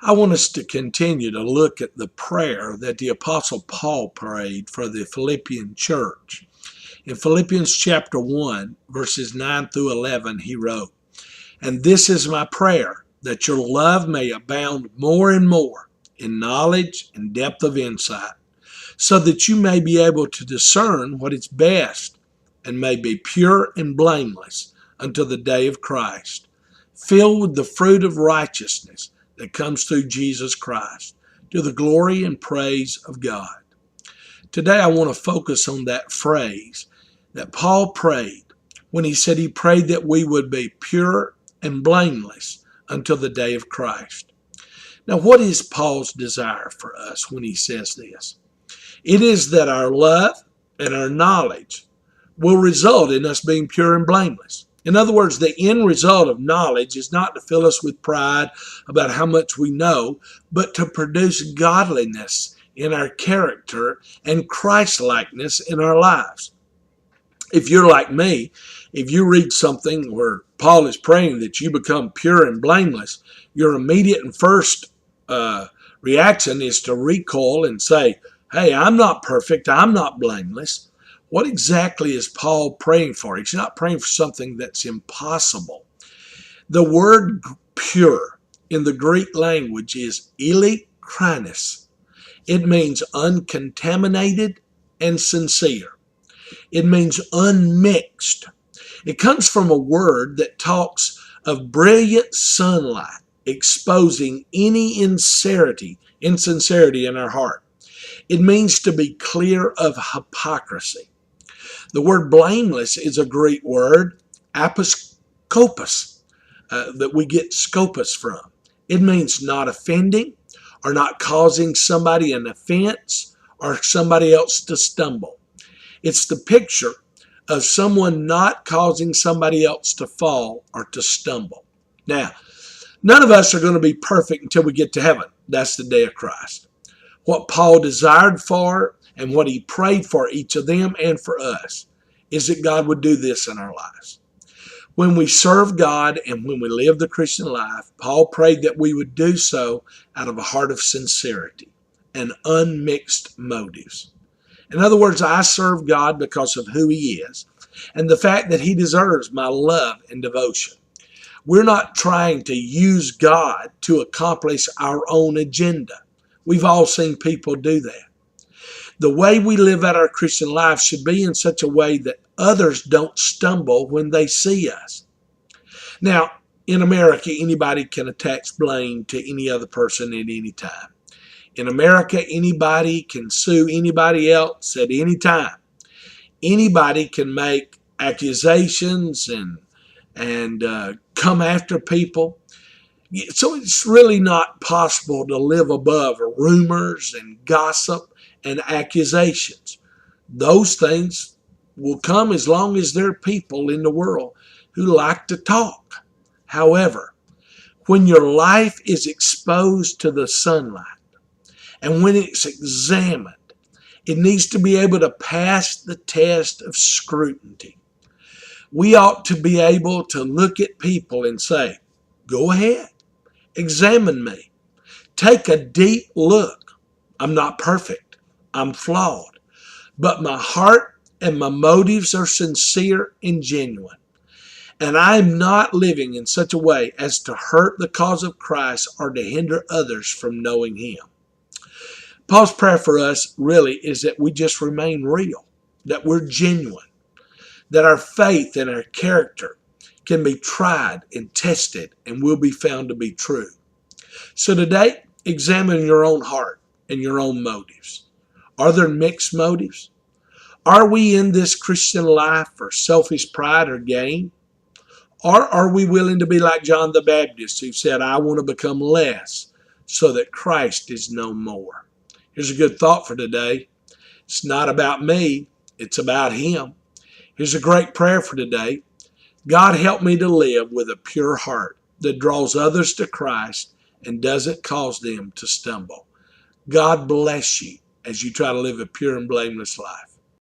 I want us to continue to look at the prayer that the Apostle Paul prayed for the Philippian church. In Philippians chapter 1, verses 9 through 11, he wrote, "And this is my prayer, that your love may abound more and more in knowledge and depth of insight, so that you may be able to discern what is best, and may be pure and blameless until the day of Christ, filled with the fruit of righteousness that comes through Jesus Christ, to the glory and praise of God." Today I want to focus on that phrase that Paul prayed when he said he prayed that we would be pure and blameless until the day of Christ. Now, what is Paul's desire for us when he says this? It is that our love and our knowledge will result in us being pure and blameless. In other words, the end result of knowledge is not to fill us with pride about how much we know, but to produce godliness in our character and Christ-likeness in our lives. If you're like me, if you read something where Paul is praying that you become pure and blameless, your immediate and first reaction is to recoil and say, "Hey, I'm not perfect, I'm not blameless." What exactly is Paul praying for? He's not praying for something that's impossible. The word pure in the Greek language is eilekrinos. It means uncontaminated and sincere. It means unmixed. It comes from a word that talks of brilliant sunlight exposing any insincerity in our heart. It means to be clear of hypocrisy. The word blameless is a Greek word, aposkopos, that we get scopus from. It means not offending or not causing somebody an offense or somebody else to stumble. It's the picture of someone not causing somebody else to fall or to stumble. Now, none of us are going to be perfect until we get to heaven. That's the day of Christ. What Paul desired for and what he prayed for each of them and for us is that God would do this in our lives. When we serve God and when we live the Christian life, Paul prayed that we would do so out of a heart of sincerity and unmixed motives. In other words, I serve God because of who he is and the fact that he deserves my love and devotion. We're not trying to use God to accomplish our own agenda. We've all seen people do that. The way we live out our Christian life should be in such a way that others don't stumble when they see us. Now, in America, anybody can attach blame to any other person at any time. In America, anybody can sue anybody else at any time. Anybody can make accusations and come after people. So it's really not possible to live above rumors and gossip and accusations. Those things will come as long as there are people in the world who like to talk. However, when your life is exposed to the sunlight and when it's examined, it needs to be able to pass the test of scrutiny. We ought to be able to look at people and say, "Go ahead, examine me. Take a deep look. I'm not perfect. I'm flawed. But my heart and my motives are sincere and genuine. And I'm not living in such a way as to hurt the cause of Christ or to hinder others from knowing him." Paul's prayer for us really is that we just remain real, that we're genuine, that our faith and our character can be tried and tested and will be found to be true. So today, examine your own heart and your own motives. Are there mixed motives? Are we in this Christian life for selfish pride or gain? Or are we willing to be like John the Baptist, who said, "I want to become less so that Christ is known more"? Here's a good thought for today. It's not about me, it's about him. Here's a great prayer for today. God, help me to live with a pure heart that draws others to Christ and doesn't cause them to stumble. God bless you as you try to live a pure and blameless life.